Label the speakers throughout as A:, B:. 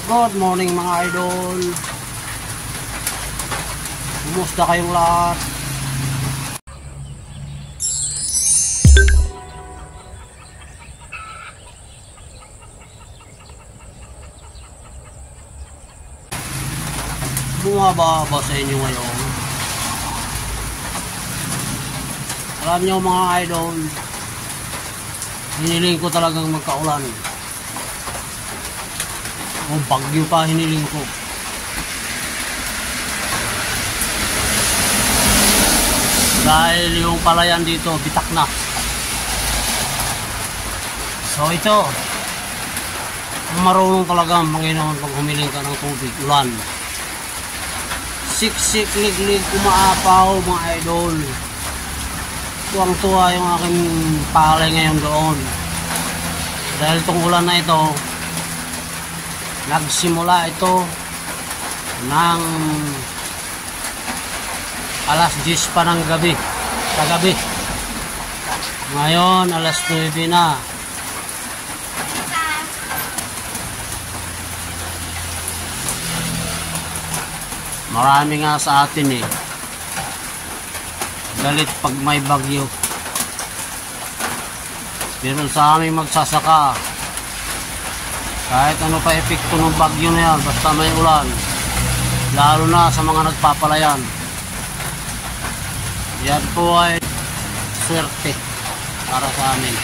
A: Good morning mga idol. Kumusta kayong lahat? Bumaba ba sa inyo ngayon? Alam nyo mga idol, hiniling ko talagang magkaulan. O bagyo pa hiniling ko. Dahil yung palayan dito bitak na. So ito, marunong talaga Panginoon pag humiling ka ng tubig, ulan. Siksik, liglig, umaapaw mga idol. Tuwang-tuwa yung aking palay ngayon doon. Dahil itong ulan na ito, nagsimula ito ng alas 10 pa ng gabi, kagabi. Ngayon alas 9 na. Marami nga sa atin galit pag may bagyo. Pero sa aming magsasaka, kahit ano pa epekto ng bagyo na yan, basta may ulan, lalo na sa mga nagpapalayan, yan po ay swerte para sa amin,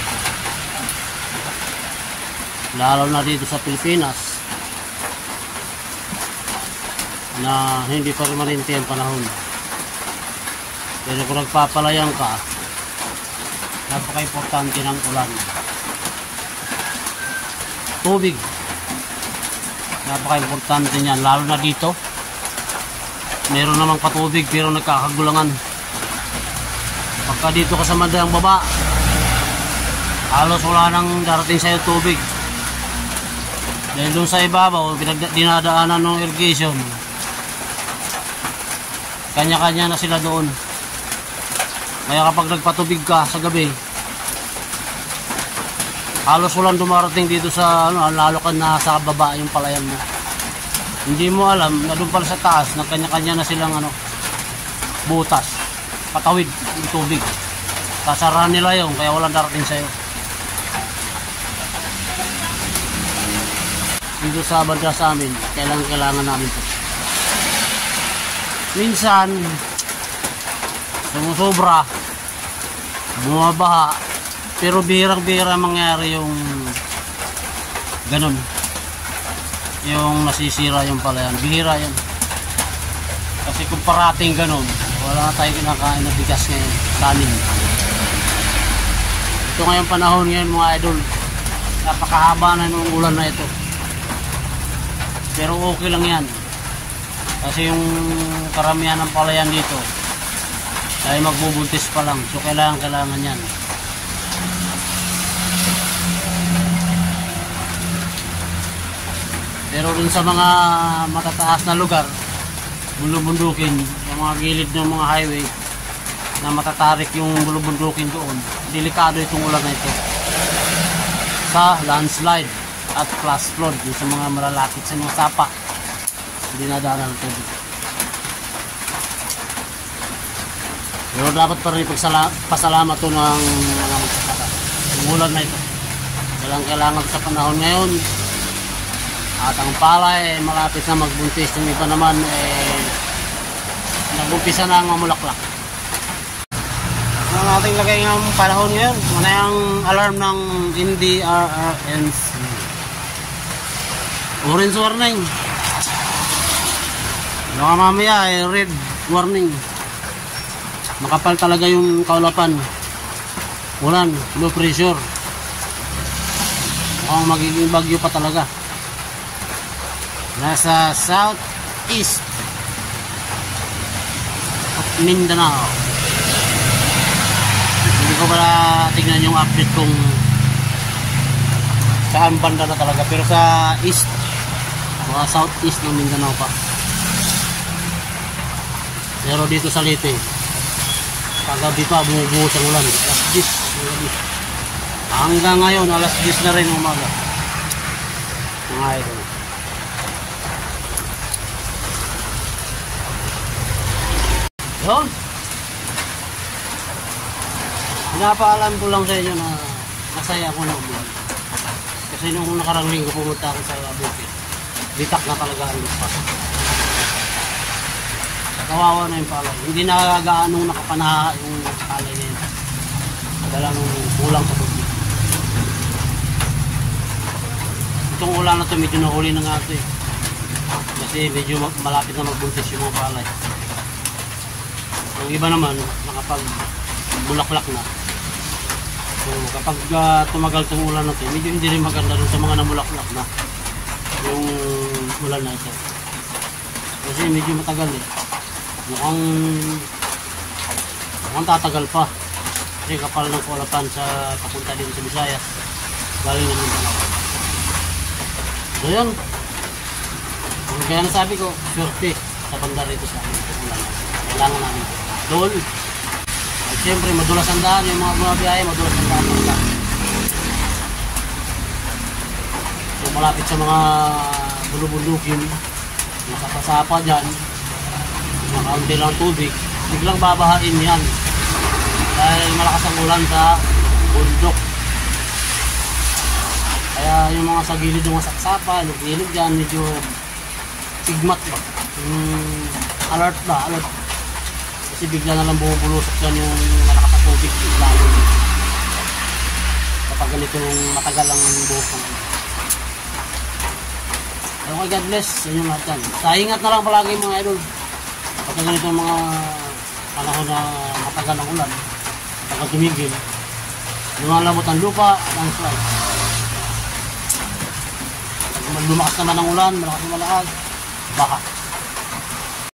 A: lalo na dito sa Pilipinas na hindi pa permanente ang panahon. Pero kung nagpapalayan ka, napaka-importante ng ulan. Tubig, napaka-importante niyan, lalo na dito. Meron namang patubig pero nagkakagulangan. Pagka dito ka sa mandang baba, halos wala nang darating sa'yo tubig. Dahil doon sa ibabaw, dinadaanan ng irrigation, kanya-kanya na sila doon. Kaya kapag nagpatubig ka sa gabi, halos walang dumarating dito sa lalo ka na sa baba yung palayan mo. Hindi mo alam na doon pala sa taas, nagkanya-kanya na silang butas, patawid yung tubig. Sasarahan nila yun, kaya walang darating sa'yo. Dito sa banda sa amin, kailangan namin ito. Minsan sumusobra, bumabaha, pero bihirang-bihira mangyari yung ganun, yung nasisira yung palayan. Bihira yan kasi kung parating ganun, wala na tayong kinakain na bigas ngayon, kanin. Ito ngayong panahon ngayon mga idol, napakahaba na ng ulan na ito, pero okay lang yan kasi yung karamihan ng palayan dito ay magbubuntis pa lang, so kailangan yan. Pero dun sa mga matataas na lugar, bulubundukin, yung mga gilid ng mga highway na matatarik yung bulubundukin doon, delikado itong ulan na ito sa landslide at flash flood, yung sa mga malalapit sa mga sapa, dinadaanan ng tubig. Pero dapat pa rin pasalamat ito ng mga magsasaka. Yung ulan na ito, kailangan sa panahon ngayon. At ang palay malapit na magbuntis. Yung iba naman nagumpisa na ang mamulaklak. Ang ating lagay ng panahon ngayon, ano yung alarm ng NDRRMC, orange warning. Baka mamaya red warning. Makapal talaga yung kaulapan. Ulan, low pressure. Mukhang magiging bagyo pa talaga. Nasa southeast of Mindanao. Hindi ko pala tignan yung update kung saan banda na talaga. Pero sa east, mga southeast ng Mindanao pa. Pero dito sa Leyte, kagabi pa bumubuhos ang ulan. Alas 10 hanggang ngayon alas 10 na rin umaga mga idol. Doon. Pinapaalam ko lang sa inyo na masaya ako na umulan. Kasi nung nakarang linggo pumunta ako sa bukid. Bitak na talaga ang lupa. Kawawa na yung palay. Hindi na gaanong nakapanaha yung palay na yun. Dala nung kulang sa bukid. Itong ulan na ito medyo nahuli na nga ito eh. Kasi medyo malapit na magbuntis yung mga palay. Yung iba naman nakapag-bulaklak na. So kapag tumagal itong ulan na ito, medyo hindi rin maganda rin sa mga namulaklak na yung ulan na ito. Kasi medyo matagal eh. Mukhang tatagal pa. Kasi kapal ng kulapan sa papunta dito sa Visayas. Galing naman talaga. So yun. Kaya nasabi ko, swerte sa banda rito sa amin. Kailangan namin. Doon. At siyempre, madulas ang daan. Yung mga bumabiyahe, madulas ang daan. So malapit sa mga bulubundukin, nakapasapa dyan, nakaunti lang tubig, biglang babahain yan. Dahil malakas ang ulan sa bundok. Kaya yung mga sa gilid ng mga saksapa, yung gilid dyan, medyo sigmat ba? Alert ba? Alert. Kasi bigla na lang bumubulusok dyan yung malakas ang tubig. Lalo. Kapag ganito yung matagal ang buhok ng okay, God bless sa inyo lahat yan. Sa ingat na lang palagi mga idol. Kapag ganito yung mga panahon na matagal ang ulan, kapag tumigil, lumalamot ang lupa, landslide. Pag lumakas naman ang ulan, malakas na malakas, baka.